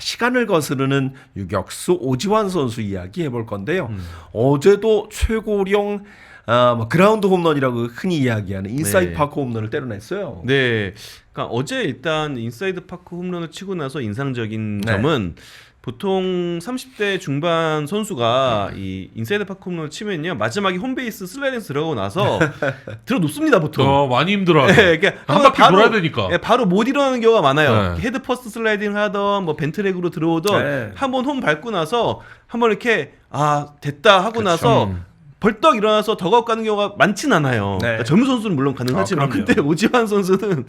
시간을 거스르는 유격수 오지환 선수 이야기 해볼 건데요. 어제도 최고령 뭐 그라운드 홈런이라고 흔히 이야기하는 인사이드 네. 파크 홈런을 때려냈어요. 네, 그러니까 어제 일단 인사이드 파크 홈런을 치고 나서 인상적인 네. 점은 보통 30대 중반 선수가 이 인사이드 파크 홈런을 치면요 마지막에 홈베이스 슬라이딩에서 들어가고 나서 들어 눕습니다 보통. 많이 힘들어요. 네, 그러니까 한 바퀴 돌아야 되니까. 네, 바로 못 일어나는 경우가 많아요. 네. 헤드 퍼스트 슬라이딩 하던 뭐 벤트렉으로 들어오던 네. 한번 홈 밟고 나서 한번 이렇게 됐다 하고 그렇죠. 나서 벌떡 일어나서 더가웃 가는 경우가 많진 않아요. 네. 그러니까 젊은 선수는 물론 가능하지만 그럼요. 근데 오지환 선수는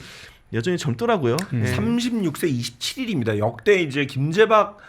여전히 젊더라고요. 네. 36세 27일입니다. 역대 이제 김재박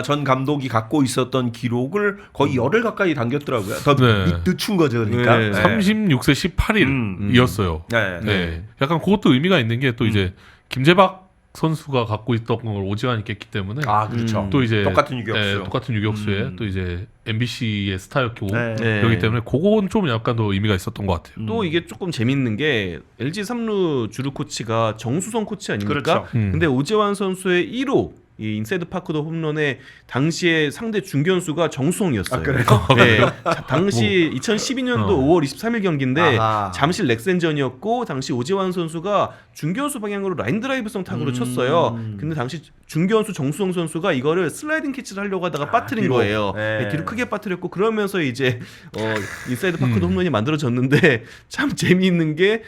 전 감독이 갖고 있었던 기록을 거의 열흘 가까이 당겼더라고요. 더 네. 늦춘 거죠, 그러니까. 네. 36세 18일이었어요. 네. 네. 약간 그것도 의미가 있는 게 또 이제 김재박 선수가 갖고 있던 걸 오지환이 깼기 때문에 아, 그렇죠. 또 이제 똑같은 유격수. 똑같은 유격수에 또 이제 MBC의 스타였고 네. 네. 그렇기 때문에 그건 좀 약간 더 의미가 있었던 것 같아요. 또 이게 조금 재밌는 게 LG 삼루 주루 코치가 정수성 코치 아닙니까? 그렇죠. 근데 오재환 선수의 1호 이 인사이드 파크도 홈런의 당시에 상대 중견수가 정수성이었어요. 아, 그래요? 네. 당시 2012년도 5월 23일 경기인데 아하. 잠실 넥센전이었고 당시 오재환 선수가 중견수 방향으로 라인 드라이브성 타구를 쳤어요. 근데 당시 중견수 정수성 선수가 이거를 슬라이딩 캐치를 하려고 하다가 빠뜨린 뒤로. 거예요. 네. 네, 뒤로 크게 빠뜨렸고 그러면서 이제 인사이드 파크도 홈런이 만들어졌는데 참 재미있는 게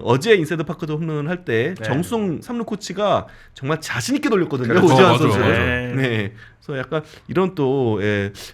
어제 인사이드 파크도 홈런을 할 때 네. 정수성 삼루 코치가 정말 자신 있게 돌렸거든요. 그렇죠. 오재환 맞아요, 선수. 맞아요. 네. 그래서 약간 이런 또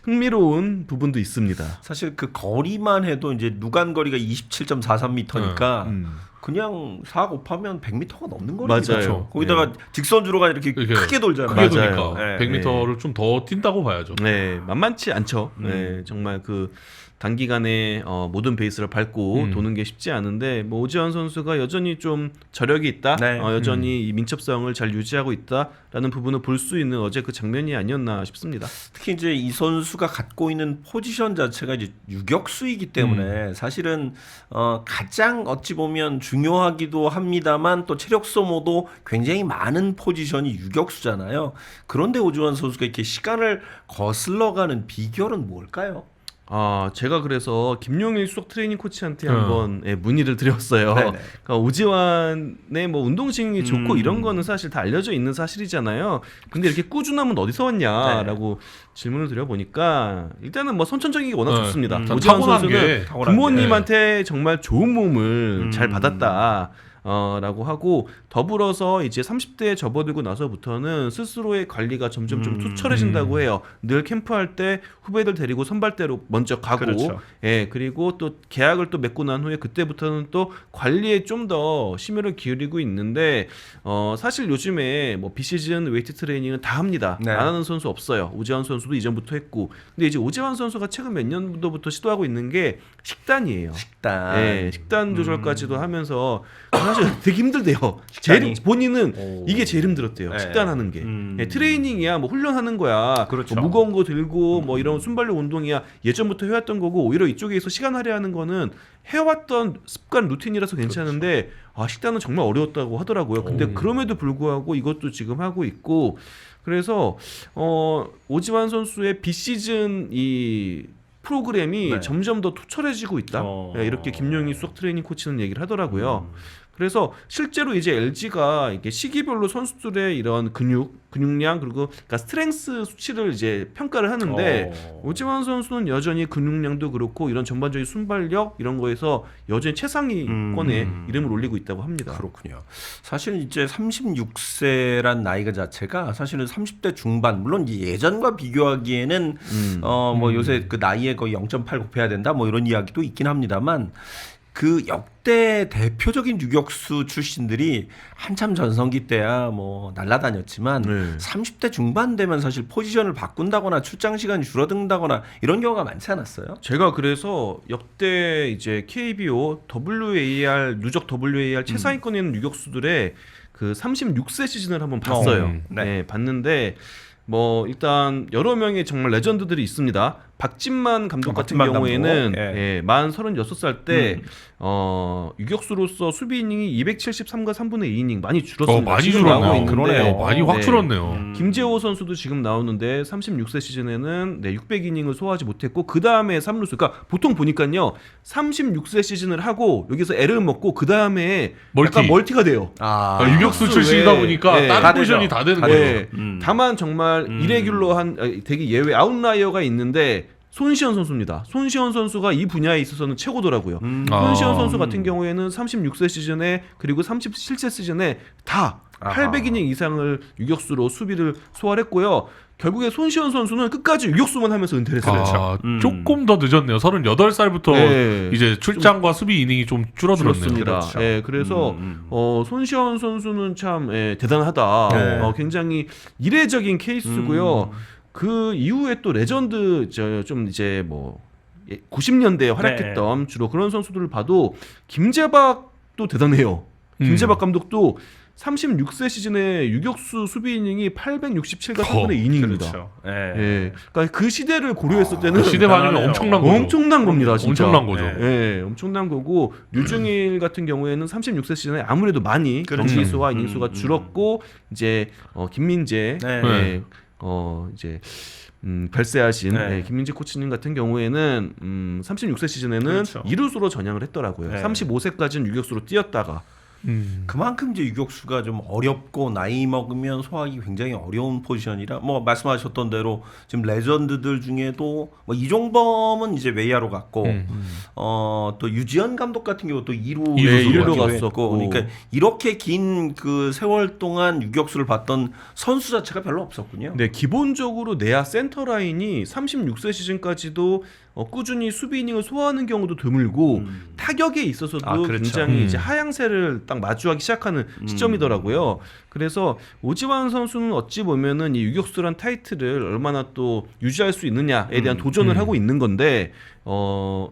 흥미로운 부분도 있습니다. 사실 그 거리만 해도 이제 누간 거리가 27.43m니까 그냥 4 곱하면 100m가 넘는 거리죠. 맞아요. 거기다가 직선주로가 이렇게 크게 돌잖아요. 크게 맞아요. 도니까 네. 100m를 좀 더 뛴다고 봐야죠. 네, 만만치 않죠. 네, 정말 그 단기간에 모든 베이스를 밟고 도는 게 쉽지 않은데 뭐 오지환 선수가 여전히 좀 저력이 있다, 네. 여전히 이 민첩성을 잘 유지하고 있다라는 부분을 볼 수 있는 어제 그 장면이 아니었나 싶습니다. 특히 이제 이 선수가 갖고 있는 포지션 자체가 이제 유격수이기 때문에 사실은 가장 어찌 보면 중요하기도 합니다만 또 체력 소모도 굉장히 많은 포지션이 유격수잖아요. 그런데 오지환 선수가 이렇게 시간을 거슬러가는 비결은 뭘까요? 제가 그래서 김용일 수석 트레이닝 코치한테 한번 문의를 드렸어요. 네네. 그러니까 오지환의 뭐 운동신경이 좋고 이런 거는 사실 다 알려져 있는 사실이잖아요. 근데 이렇게 꾸준함은 어디서 왔냐라고 질문을 드려보니까 일단은 뭐 선천적인 게 워낙 좋습니다. 오지환 타고난 선수는 게 부모님한테 정말 좋은 몸을 잘 받았다. 라고 하고 더불어서 이제 30대에 접어들고 나서부터는 스스로의 관리가 점점 좀 투철해진다고 해요. 늘 캠프할 때 후배들 데리고 선발대로 먼저 가고, 그렇죠. 그리고 또 계약을 또 맺고 난 후에 그때부터는 또 관리에 좀 더 심혈을 기울이고 있는데 사실 요즘에 뭐 비시즌 웨이트 트레이닝은 다 합니다. 네. 안 하는 선수 없어요. 오지환 선수도 이전부터 했고, 근데 이제 오지환 선수가 최근 몇 년도부터 시도하고 있는 게 식단이에요. 식단 조절까지도 하면서 사실 되게 힘들대요. 식단이? 본인은 이게 제일 힘들었대요. 네. 식단하는 게. 트레이닝이야, 뭐 훈련하는 거야. 그렇죠. 뭐 무거운 거 들고 뭐 이런 순발력 운동이야. 예전부터 해왔던 거고 오히려 이쪽에서 시간 할애하는 거는 해왔던 습관 루틴이라서 괜찮은데 식단은 정말 어려웠다고 하더라고요. 근데 그럼에도 불구하고 이것도 지금 하고 있고 그래서 오지환 선수의 비시즌 이 프로그램이 점점 더 투철해지고 있다. 이렇게 김용희 수석 트레이닝 코치는 얘기를 하더라고요. 그래서 실제로 이제 LG가 이게 시기별로 선수들의 이런 근육량 그리고 그러니까 스트렝스 수치를 이제 평가를 하는데 오지환 선수는 여전히 근육량도 그렇고 이런 전반적인 순발력 이런 거에서 여전히 최상위권에 이름을 올리고 있다고 합니다. 그렇군요. 사실 이제 36세란 나이가 자체가 사실은 30대 중반 물론 예전과 비교하기에는 뭐 요새 그 나이에 거의 0.8 곱해야 된다 뭐 이런 이야기도 있긴 합니다만 그 역대 대표적인 유격수 출신들이 한참 전성기 때야 뭐 날아다녔지만 30대 중반 되면 사실 포지션을 바꾼다거나 출장 시간이 줄어든다거나 이런 경우가 많지 않았어요? 제가 그래서 역대 이제 KBO WAR 누적 WAR 최상위권에 있는 유격수들의 그 36세 시즌을 한번 봤어요. 네. 봤는데 뭐 일단 여러 명의 정말 레전드들이 있습니다. 박진만 감독 같은 박진만 경우에는 감독. 예, 만 36살 때 유격수로서 수비 이닝이 273과 3분의 2이닝 많이 줄었습니다. 많이 지금 나오고 줄었네요. 있는데 그러네요. 많이 확 네. 줄었네요. 김재호 선수도 지금 나오는데 36세 시즌에는 600이닝을 소화하지 못했고 그 다음에 3루수. 그러니까 보통 보니까요 36세 시즌을 하고 여기서 L을 먹고 그 다음에 약간 멀티가 돼요. 유격수 유격수 출신이다 외에, 보니까 예. 다른 다 포지션이 되죠. 다 되는 다 거예요. 네. 다만 정말 이레귤러한 되게 예외 아웃라이어가 있는데 손시현 선수입니다. 손시현 선수가 이 분야에 있어서는 최고더라고요. 손시현 선수 같은 경우에는 36세 시즌에 그리고 37세 시즌에 다 800이닝 이상을 유격수로 수비를 소화했고요. 결국에 손시현 선수는 끝까지 유격수만 하면서 은퇴를 했어요. 조금 더 늦었네요. 38살부터 네. 이제 출장과 수비 이닝이 좀 줄어들었네요. 줄었습니다. 그렇죠. 예, 그래서 손시현 선수는 참 대단하다. 네. 굉장히 이례적인 케이스고요. 그 이후에 또 레전드 좀 이제 뭐 90년대에 활약했던 주로 그런 선수들을 봐도 김재박도 대단해요. 김재박 감독도 36세 시즌에 유격수 수비 이닝이 867과 3분의 2이닝입니다. 그렇죠. 예. 그러니까 그 시대를 고려했을 때는 그 시대만이면 대단하네요. 엄청난 거죠. 엄청난 겁니다, 진짜. 엄청난 거죠. 예, 엄청난 거고 류중일 같은 경우에는 36세 시즌에 아무래도 많이 그렇죠. 경기수와 이닝수가 줄었고 이제 김민재 네. 이제 별세하신 네. 김민재 코치님 같은 경우에는 36세 시즌에는 그렇죠. 2루수로 전향을 했더라고요. 네. 35세까지는 유격수로 뛰었다가 그만큼 이제 유격수가 좀 어렵고 나이 먹으면 소화하기 굉장히 어려운 포지션이라 뭐 말씀하셨던 대로 지금 레전드들 중에도 뭐 이종범은 이제 외야로 갔고 또 유지현 감독 같은 경우 또 2루 네, 2루로 가기도 갔었고. 했고 그러니까 이렇게 긴 그 세월 동안 유격수를 봤던 선수 자체가 별로 없었군요. 네, 기본적으로 내야 센터 라인이 36세 시즌까지도 꾸준히 수비 이닝을 소화하는 경우도 드물고 타격에 있어서도 그렇죠. 굉장히 이제 하향세를 딱 마주하기 시작하는 시점이더라고요. 그래서 오지환 선수는 어찌 보면은 이 유격수란 타이틀을 얼마나 또 유지할 수 있느냐에 대한 도전을 하고 있는 건데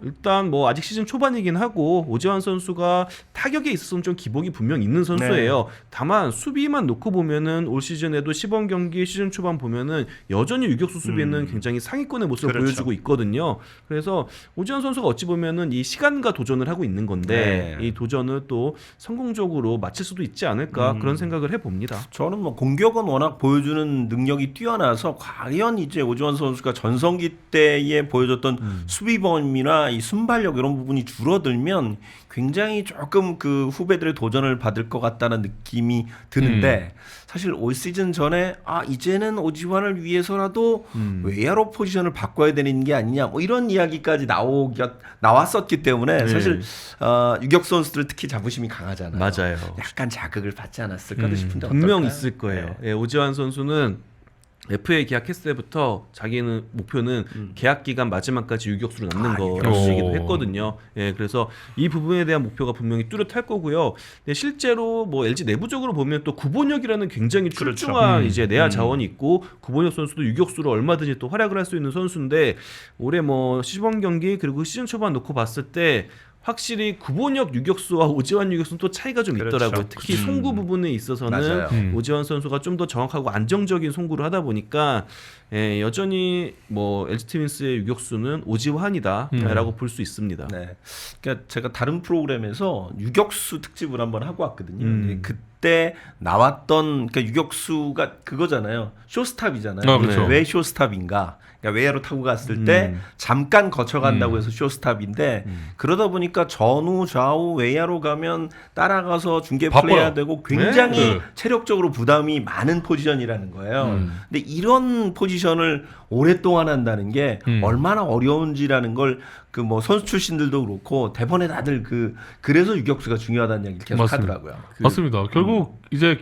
일단 뭐 아직 시즌 초반이긴 하고 오지환 선수가 타격에 있어서는 좀 기복이 분명 있는 선수예요. 다만 수비만 놓고 보면은 올 시즌에도 시범 경기 시즌 초반 보면은 여전히 유격수 수비는 굉장히 상위권의 모습을 그렇죠. 보여주고 있거든요. 그래서 오지환 선수가 어찌 보면은 이 시간과 도전을 하고 있는 건데 이 도전을 또 성공적으로 마칠 수도 있지 않을까 그런 생각을 해봅니다. 저는 뭐 공격은 워낙 보여주는 능력이 뛰어나서 과연 이제 오지환 선수가 전성기 때에 보여줬던 수비범이나 이 순발력 이런 부분이 줄어들면 굉장히 조금 그 후배들의 도전을 받을 것 같다는 느낌이 드는데 사실 올 시즌 전에 이제는 오지환을 위해서라도 외야로 포지션을 바꿔야 되는 게 아니냐 뭐 이런 이야기까지 나왔었기 때문에 사실 유격 선수들 특히 자부심이 강하잖아요. 맞아요. 약간 자극을 받지 않았을까 싶은데 분명 어떨까요? 있을 거예요. 네. 예, 오지환 선수는 FA 계약했을 때부터 자기는 목표는 계약 기간 마지막까지 유격수로 남는 거라고 유격수. 얘기도 했거든요. 예, 그래서 이 부분에 대한 목표가 분명히 뚜렷할 거고요. 근데 실제로 뭐 LG 내부적으로 보면 또 구본혁이라는 굉장히 출중한 이제 내야 자원이 있고 구본혁 선수도 유격수로 얼마든지 또 활약을 할 수 있는 선수인데 올해 뭐 시범 경기 그리고 시즌 초반 놓고 봤을 때 확실히 구본혁 유격수와 오지환 유격수는 또 차이가 좀 그렇죠. 있더라고요. 특히 송구 부분에 있어서는 맞아요. 오지환 선수가 좀 더 정확하고 안정적인 송구를 하다 보니까 여전히 뭐 LG 트윈스의 유격수는 오지환이다라고 볼 수 있습니다. 네. 그러니까 제가 다른 프로그램에서 유격수 특집을 한번 하고 왔거든요. 그때 나왔던 그러니까 유격수가 그거잖아요. 쇼스탑이잖아요. 그렇죠. 왜 쇼스탑인가? 그러니까 외야로 타고 갔을 때 잠깐 거쳐간다고 해서 쇼스탑인데 그러다 보니까 전후 좌우 외야로 가면 따라가서 중계 바빠요. 플레이해야 되고 굉장히 네. 체력적으로 부담이 많은 포지션이라는 거예요. 근데 이런 포지션을 오랫동안 한다는 게 얼마나 어려운지라는 걸 그 뭐 선수 출신들도 그렇고 대번에 다들 그래서 유격수가 중요하다는 얘기를 계속 맞습니다. 하더라고요. 맞습니다. 결국 이제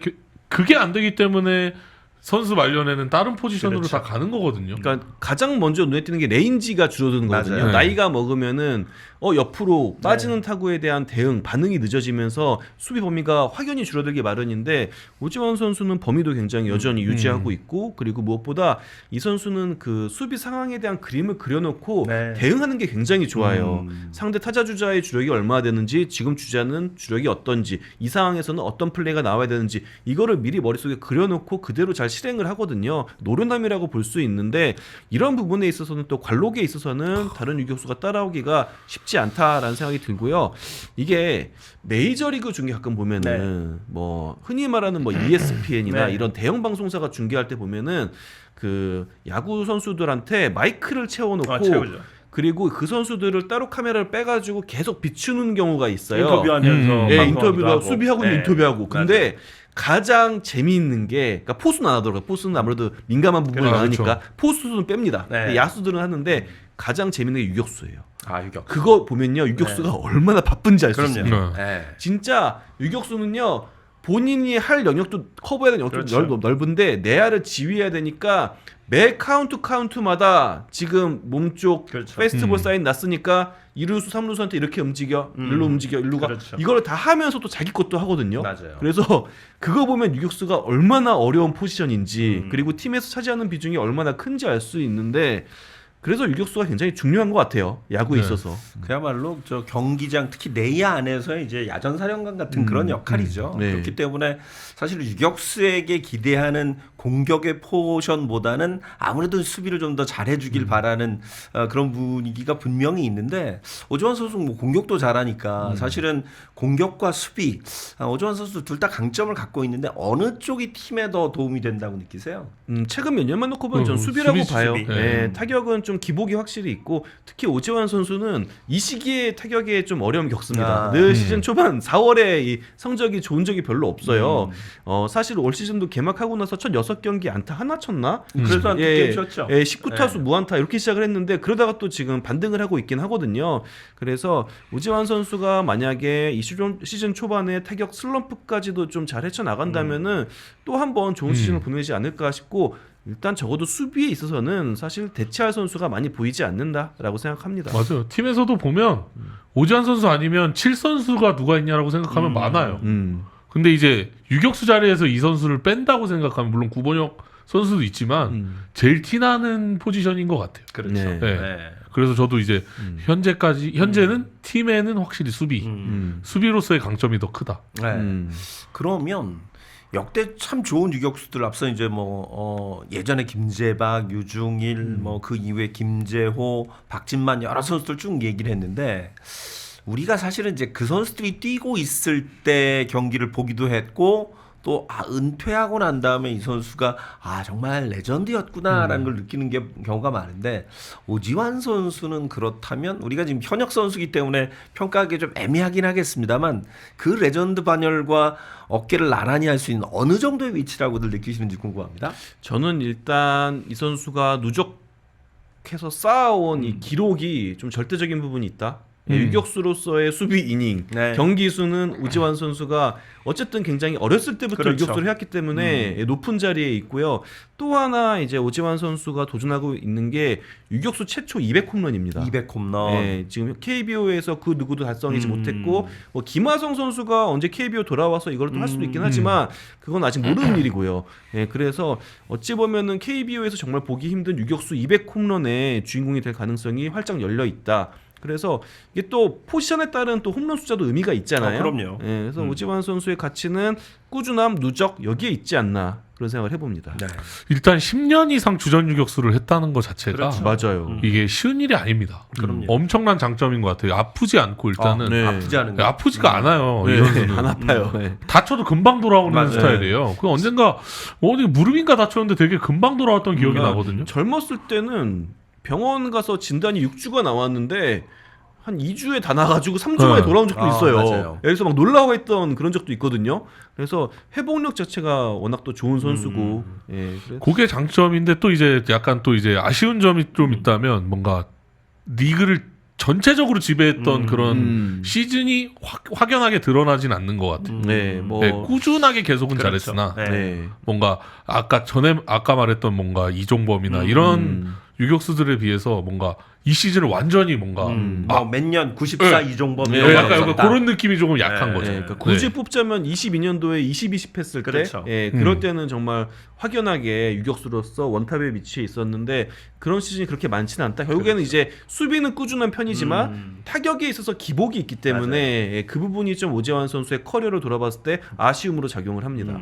그게 안 되기 때문에 선수 말년에는 다른 포지션으로 그렇죠. 다 가는 거거든요. 그러니까 가장 먼저 눈에 띄는 게 레인지가 줄어드는 거거든요. 맞아요. 나이가 먹으면은 옆으로 빠지는 타구에 대한 대응 반응이 늦어지면서 수비 범위가 확연히 줄어들기 마련인데 오지환 선수는 범위도 굉장히 여전히 유지하고 있고 그리고 무엇보다 이 선수는 그 수비 상황에 대한 그림을 그려놓고 네. 대응하는 게 굉장히 좋아요. 상대 타자 주자의 주력이 얼마나 되는지 지금 주자는 주력이 어떤지 이 상황에서는 어떤 플레이가 나와야 되는지 이거를 미리 머릿속에 그려놓고 그대로 잘 잘 실행을 하거든요. 노련함이라고 볼 수 있는데 이런 부분에 있어서는 또 관록에 있어서는 다른 유격수가 따라오기가 쉽지 않다라는 생각이 들고요. 이게 메이저리그 중계 가끔 보면은 뭐 흔히 말하는 뭐 ESPN이나 네. 이런 대형 방송사가 중계할 때 보면은 그 야구 선수들한테 마이크를 채워놓고 채우죠. 그리고 그 선수들을 따로 카메라를 빼가지고 계속 비추는 경우가 있어요. 인터뷰하면서 예, 방송하기도 인터뷰도 하고. 수비하고 네. 인터뷰하고. 근데 가장 재미있는 게 그러니까 포수는 안 하더라고요. 포수는 아무래도 민감한 부분이 그렇죠. 많으니까 포수는 뺍니다. 네. 야수들은 하는데 가장 재밌는 게 유격수예요. 아 유격. 그거 보면요. 유격수가 얼마나 바쁜지 알 수 그럼요. 있습니다. 네. 진짜 유격수는요. 본인이 할 영역도 커버해야 되는 영역도 그렇죠. 넓은데 내야를 지휘해야 되니까 매 카운트마다 지금 몸쪽 그렇죠. 페스티벌 사인 났으니까 2루수 3루수한테 이렇게 움직여 일루 움직여 일루가 그렇죠. 이걸 다 하면서 또 자기 것도 하거든요. 맞아요. 그래서 그거 보면 유격수가 얼마나 어려운 포지션인지 그리고 팀에서 차지하는 비중이 얼마나 큰지 알 수 있는데 그래서 유격수가 굉장히 중요한 것 같아요. 야구에 네. 있어서. 그야말로 저 경기장 특히 내야 안에서 이제 야전사령관 같은 그런 역할이죠. 네. 그렇기 때문에 사실 유격수에게 기대하는 공격의 포션보다는 아무래도 수비를 좀 더 잘해주길 바라는 그런 분위기가 분명히 있는데 오주환 선수 뭐 공격도 잘하니까 사실은 공격과 수비 오주환 선수 둘 다 강점을 갖고 있는데 어느 쪽이 팀에 더 도움이 된다고 느끼세요? 최근 몇 년만 놓고 보면 전 수비라고 수비지, 봐요. 수비. 네, 타격은 좀 기복이 확실히 있고 특히 오지환 선수는 이 시기에 타격에 좀 어려움을 겪습니다. 늘 시즌 초반 4월에 이 성적이 좋은 적이 별로 없어요. 사실 올 시즌도 개막하고 나서 첫 6경기 안타 하나 쳤나? 그래서 한 게임 쳤죠. 19타수 무안타 이렇게 시작을 했는데 그러다가 또 지금 반등을 하고 있긴 하거든요. 그래서 오지환 선수가 만약에 이 시즌 초반에 타격 슬럼프까지도 좀 잘 헤쳐나간다면은 또 한 번 좋은 시즌을 보내지 않을까 싶고 일단 적어도 수비에 있어서는 사실 대체할 선수가 많이 보이지 않는다라고 생각합니다. 맞아요. 팀에서도 보면 오지환 선수 아니면 7선수가 누가 있냐라고 생각하면 많아요. 근데 이제 유격수 자리에서 이 선수를 뺀다고 생각하면 물론 구본혁 선수도 있지만 제일 티나는 포지션인 것 같아요. 그렇죠. 네. 네. 그래서 저도 이제 현재는 팀에는 확실히 수비로서의 강점이 더 크다. 네. 그러면 역대 참 좋은 유격수들 앞서 이제 뭐 예전에 김재박, 유중일 뭐 그 이후에 김재호, 박진만 여러 선수들 쭉 얘기를 했는데 우리가 사실은 이제 그 선수들이 뛰고 있을 때 경기를 보기도 했고 또 은퇴하고 난 다음에 이 선수가 정말 레전드였구나라는 걸 느끼는 경우가 많은데 오지환 선수는 그렇다면 우리가 지금 현역 선수이기 때문에 평가하기 좀 애매하긴 하겠습니다만 그 레전드 반열과 어깨를 나란히 할 수 있는 어느 정도의 위치라고들 느끼시는지 궁금합니다. 저는 일단 이 선수가 누적해서 쌓아온 이 기록이 좀 절대적인 부분이 있다. 유격수로서의 수비 이닝 네. 경기 수는 오지환 선수가 어쨌든 굉장히 어렸을 때부터 그렇죠. 유격수를 해왔기 때문에 높은 자리에 있고요. 또 하나 이제 오지환 선수가 도전하고 있는 게 유격수 최초 200홈런입니다. 200홈런. 네, 지금 KBO에서 그 누구도 달성하지 못했고 뭐 김하성 선수가 언제 KBO 돌아와서 이걸 또 할 수도 있긴 하지만 그건 아직 모르는 일이고요. 네, 그래서 어찌 보면은 KBO에서 정말 보기 힘든 유격수 200홈런의 주인공이 될 가능성이 활짝 열려 있다. 그래서 이게 또 포지션에 따른 또 홈런 숫자도 의미가 있잖아요. 그럼요. 네, 그래서 오지환 선수의 가치는 꾸준함, 누적 여기에 있지 않나 그런 생각을 해봅니다. 네. 일단 10년 이상 주전 유격수를 했다는 것 자체가 그렇죠. 맞아요. 이게 쉬운 일이 아닙니다. 그럼요. 엄청난 장점인 것 같아요. 아프지 않고 일단은 네. 아프지 않은 거. 아프지가 않아요. 네, 이 선수는. 안 아파요. 네. 다쳐도 금방 돌아오는 맞아요. 스타일이에요. 그 언젠가 어디 무릎인가 다쳤는데 되게 금방 돌아왔던 기억이 나거든요. 젊었을 때는 병원 가서 진단이 6주가 나왔는데 한 2주에 다 나가지고 3주 만에 돌아온 적도 있어요. 맞아요. 여기서 막 놀라워했던 그런 적도 있거든요. 그래서 회복력 자체가 워낙 또 좋은 선수고. 예, 그래서 그게 장점인데 또 이제 약간 또 이제 아쉬운 점이 좀 있다면 뭔가 리그를 전체적으로 지배했던 그런 시즌이 확연하게 드러나진 않는 것 같아요. 네, 뭐 네, 꾸준하게 계속은 그렇죠. 잘했으나 네. 네. 뭔가 아까 말했던 뭔가 이종범이나 이런 유격수들에 비해서 뭔가 이 시즌을 완전히 뭔가 몇년 94 이종범 네, 이런 거 약간 없었다. 그런 느낌이 조금 약한 네, 거죠. 네, 그러니까 굳이 뽑자면 22년도에 2020 했을 때, 그렇죠. 예, 그럴 때는 정말 확연하게 유격수로서 원탑에 위치해 있었는데 그런 시즌이 그렇게 많지는 않다. 결국에는 이제 수비는 꾸준한 편이지만 타격에 있어서 기복이 있기 때문에 예, 그 부분이 좀 오재환 선수의 커리어를 돌아봤을 때 아쉬움으로 작용을 합니다.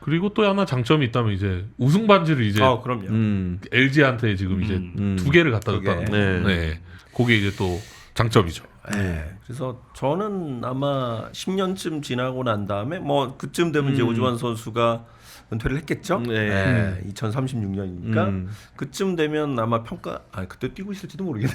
그리고 또 하나 장점이 있다면 이제 우승 반지를 이제 그럼요. LG한테 지금 이제 두 개를 갖다 줬다는 거. 네. 그게 이제 또 장점이죠. 네. 그래서 저는 아마 10년쯤 지나고 난 다음에 뭐 그쯤 되면 이제 오지환 선수가 은퇴를 했겠죠. 네. 2036년이니까 그쯤 되면 아마 그때 뛰고 있을지도 모르겠네요.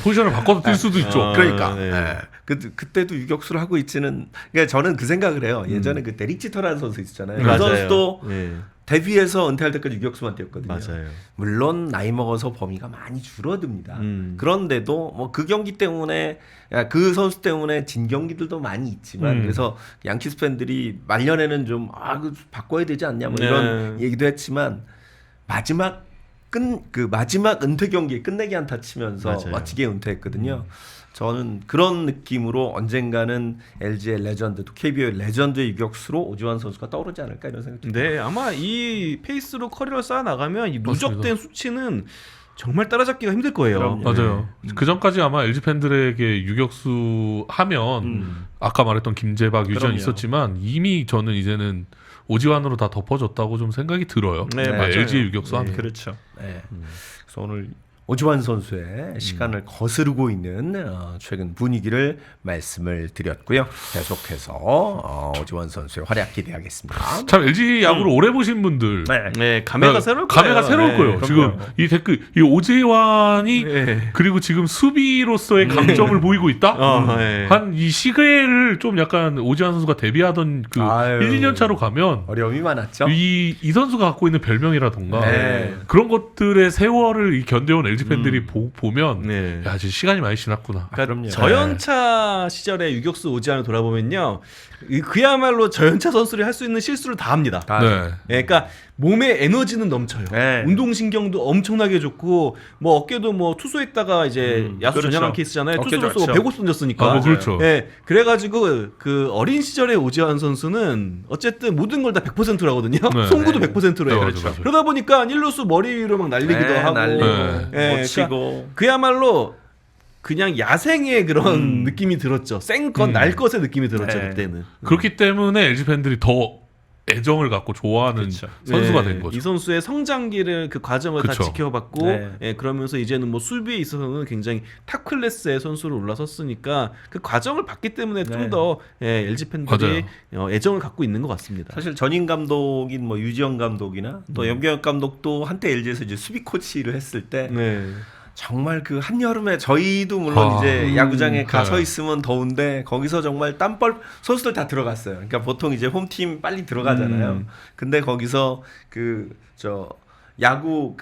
포지션을 바꿔서 뛸 수도 있죠. 그러니까 네. 그때도 유격수를 하고 있지는. 그러니까 저는 그 생각을 해요. 예전에 그 데릭 지터라는 선수 있었잖아요. 그 맞아요. 선수도 네. 데뷔해서 은퇴할 때까지 유격수만 뛰었거든요. 맞아요. 물론 나이 먹어서 범위가 많이 줄어듭니다. 그런데도 뭐 그 경기 때문에 그 선수 때문에 진 경기들도 많이 있지만 그래서 양키스 팬들이 말년에는 좀 바꿔야 되지 않냐 뭐 이런 얘기도 했지만 마지막 은퇴 경기에 끝내기 안타 치면서 맞아요. 멋지게 은퇴했거든요. 저는 그런 느낌으로 언젠가는 LG의 레전드, 또 KBO의 레전드의 유격수로 오지환 선수가 떠오르지 않을까 이런 생각이 듭니다. 네, 아마 이 페이스로 커리어를 쌓아 나가면 이 누적된 수치는 정말 따라잡기가 힘들 거예요. 그럼요. 맞아요. 그 전까지 아마 LG 팬들에게 유격수 하면 아까 말했던 김재박, 유지현 그럼요. 있었지만 이미 저는 이제는 오지환으로 다 덮어졌다고 좀 생각이 들어요. 네, 맞아요. LG의 유격수 하면. 그렇죠. 네. 그래서 오늘 오지환 선수의 시간을 거스르고 있는 최근 분위기를 말씀을 드렸고요. 계속해서 오지환 선수의 활약 기대하겠습니다. 참 LG 야구를 오래 보신 분들 네, 감회가 새로울 거예요. 감회가 새로울 거예요. 지금 이 댓글 이 오지환이 그리고 지금 수비로서의 강점을 보이고 있다. 한 이 시계를 좀 약간 오지환 선수가 데뷔하던 그 1, 2년 차로 가면 어려움이 많았죠. 이 선수가 갖고 있는 별명이라던가 네. 그런 것들의 세월을 견뎌온 LG 팬들이 보면 야, 진짜 시간이 많이 지났구나. 그러니까 그럼요. 저연차 시절에 유격수 오지환을 돌아보면요, 그야말로 저연차 선수를 할 수 있는 실수를 다 합니다. 그러니까 몸에 에너지는 넘쳐요. 네. 운동신경도 엄청나게 좋고, 뭐 어깨도 뭐 투수했다가 이제 야수 그렇죠. 전향한 케이스잖아요. 어깨 투수로서 좋죠. 150 던졌으니까. 그렇죠. 네, 그래가지고 그 어린 시절의 오지환 선수는 어쨌든 모든 걸 다 100%로 하거든요. 네. 송구도 100%로 해요. 네, 맞아. 그러다 보니까 1루수 머리 위로 막 날리기도 하고, 날리고 네, 못 치고. 그야말로 그냥 야생의 그런 느낌이 들었죠. 생것 날 것의 느낌이 들었죠. 네. 그때는. 그렇기 때문에 LG 팬들이 더 애정을 갖고 좋아하는 그렇죠. 선수가 네, 된 거죠. 이 선수의 성장기를 그 과정을 그쵸. 다 지켜봤고, 네. 그러면서 이제는 뭐 수비에 있어서는 굉장히 탑 클래스의 선수로 올라섰으니까 그 과정을 봤기 때문에 좀 더 LG 팬들이 애정을 갖고 있는 것 같습니다. 사실 전임 감독인 뭐 유지영 감독이나 또 염경엽 감독도 한때 LG에서 이제 수비 코치를 했을 때 네. 정말 그 한여름에 저희도 물론 이제 야구장에 가서 네. 있으면 더운데 거기서 정말 땀뻘 선수들 다 들어갔어요. 그러니까 보통 이제 홈팀 빨리 들어가잖아요. 근데 거기서 야구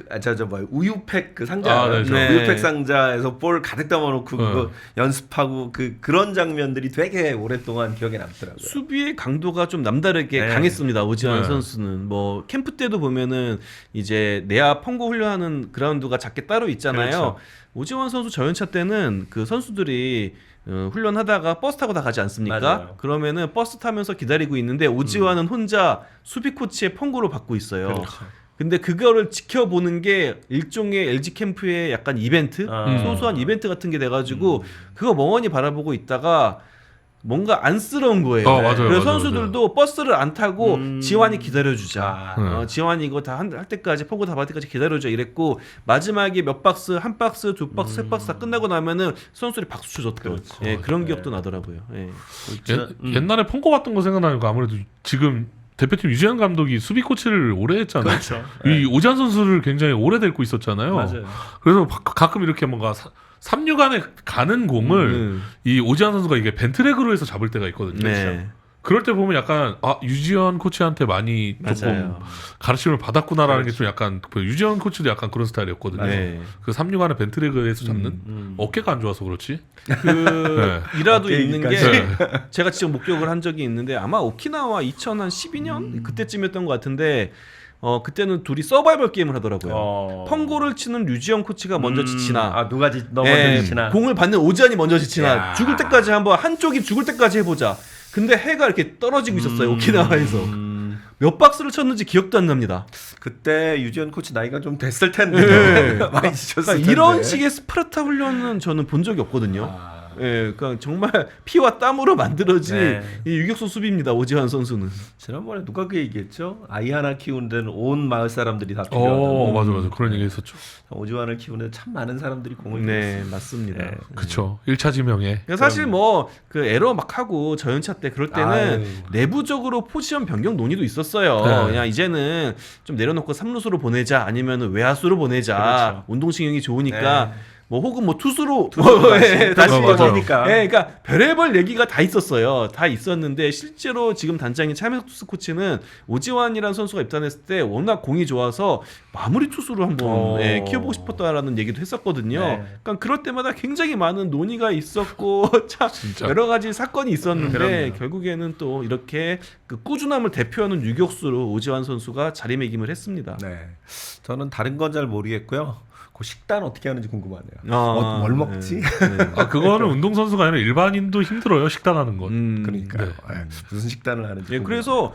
우유팩 그 상자 네, 우유팩 상자에서 볼 가득 담아놓고 그거 연습하고 그런 장면들이 되게 오랫동안 기억에 남더라고요. 수비의 강도가 좀 남다르게 강했습니다. 오지환 선수는 뭐 캠프 때도 보면은 이제 내야 펑고 훈련하는 그라운드가 작게 따로 있잖아요. 그렇죠. 오지환 선수 저연차 때는 그 선수들이 훈련하다가 버스 타고 다 가지 않습니까? 맞아요. 그러면은 버스 타면서 기다리고 있는데 오지환은 혼자 수비 코치의 펑고를 받고 있어요. 그렇죠. 근데 그거를 지켜보는 게 일종의 LG 캠프의 약간 이벤트, 소소한 이벤트 같은 게 돼가지고 그거 멍하니 바라보고 있다가 뭔가 안쓰러운 거예요. 맞아요, 그래서 맞아요, 선수들도 버스를 안 타고 지환이 기다려주자. 네. 지환이 이거 다 할 때까지 펑고 다 받을 때까지 기다려주자 이랬고 마지막에 몇 박스, 한 박스, 두 박스, 세 박스 다 끝나고 나면은 선수들이 박수 쳐줬던 그런 기억도 나더라고요. 옛날에 펑고 받던 거 생각나니까 아무래도 지금 대표팀 유지현 감독이 수비 코치를 오래 했잖아요. 그렇죠. 이 오지환 선수를 굉장히 오래 데리고 있었잖아요. 맞아요. 그래서 가끔 이렇게 뭔가 3루간에 가는 공을 이 오지환 선수가 이게 벤트랙으로 해서 잡을 때가 있거든요. 네. 그럴 때 보면 약간 유지현 코치한테 많이 조금 맞아요. 가르침을 받았구나라는 게 좀 약간 유지현 코치도 약간 그런 스타일이었거든요. 네. 그 3루간에 벤트랙에서 잡는 어깨가 안 좋아서 그렇지. 이라도 있는 게 네. 제가 지금 목격을 한 적이 있는데 아마 오키나와 2012년 그때쯤이었던 것 같은데 그때는 둘이 서바이벌 게임을 하더라고요. 펑고를 치는 류지영 코치가 먼저 지치나 누가 먼저 지치나 공을 받는 오지환이 먼저 지치나 야. 죽을 때까지 한번 한쪽이 죽을 때까지 해보자. 근데 해가 이렇게 떨어지고 있었어요. 오키나와에서 몇 박스를 쳤는지 기억도 안 납니다. 그때 유지현 코치 나이가 좀 됐을 텐데 네. 많이 지쳤을 그러니까 텐데 이런 식의 스파르타 훈련은 저는 본 적이 없거든요. 예, 그러니까 정말 피와 땀으로 만들어진 네. 이 유격수 수비입니다. 오지환 선수는. 지난번에 누가 그 얘기했죠? 아이 하나 키우는 데는 온 마을 사람들이 다 필요하다고. 맞아 그런 얘기 했었죠. 오지환을 키우는 데 참 많은 사람들이 공을 네, 들였습니다. 맞습니다. 네. 그쵸. 1차 지명에. 그러니까 사실 뭐 그 에러 막 하고 저연차 때 그럴 때는 아유. 내부적으로 포지션 변경 논의도 있었어요. 네. 그냥 이제는 좀 내려놓고 3루수로 보내자 아니면 외야수로 보내자. 그렇죠. 운동신경이 좋으니까 네. 뭐 혹은 뭐 투수로 다시 뭐, 버티니까. 예, 그러니까 별의별 얘기가 다 있었어요. 다 있었는데 실제로 지금 단장인 차명석 투수 코치는 오지환이라는 선수가 입단했을 때 워낙 공이 좋아서 마무리 투수로 한번 키워보고 싶었다라는 얘기도 했었거든요. 네. 그러니까 그럴 때마다 굉장히 많은 논의가 있었고 참 진짜. 여러 가지 사건이 있었는데 그럼요. 결국에는 또 이렇게 그 꾸준함을 대표하는 유격수로 오지환 선수가 자리매김을 했습니다. 네. 저는 다른 건 잘 모르겠고요. 그 식단 어떻게 하는지 궁금하네요. 아, 뭘 먹지? 네. 그거는 운동선수가 아니라 일반인도 힘들어요. 식단하는 건. 그러니까요. 네. 네. 무슨 식단을 하는지. 예, 궁금하네요. 그래서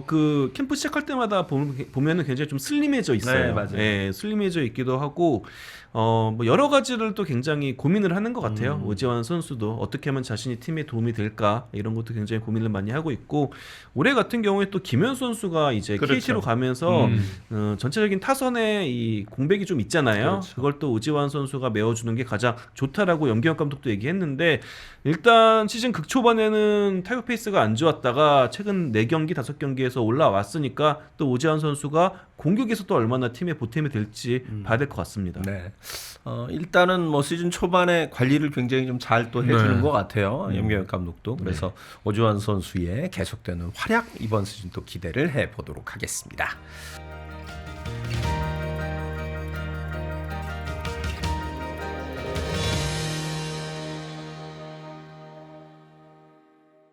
그 캠프 시작할 때마다 보면은 굉장히 좀 슬림해져 있어요. 네, 맞아요. 예, 슬림해져 있기도 하고 뭐 여러 가지를 또 굉장히 고민을 하는 것 같아요. 오지환 선수도 어떻게 하면 자신이 팀에 도움이 될까 이런 것도 굉장히 고민을 많이 하고 있고 올해 같은 경우에 또 김현 선수가 이제 그렇죠. KT로 가면서 전체적인 타선에 이 공백이 좀 있잖아요. 그렇죠. 그걸 또 오지환 선수가 메워주는 게 가장 좋다라고 염기현 감독도 얘기했는데 일단 시즌 극초반에는 타격 페이스가 안 좋았다가 최근 4경기 5경기에서 올라왔으니까 또 오지환 선수가 공격에서 또 얼마나 팀의 보탬이 될지 봐야 될 것 같습니다. 네. 일단은 뭐 시즌 초반에 관리를 굉장히 좀 잘 또 해주는 네. 것 같아요. 염경엽 감독도. 그래서 오지환 선수의 계속되는 활약 이번 시즌 또 기대를 해보도록 하겠습니다.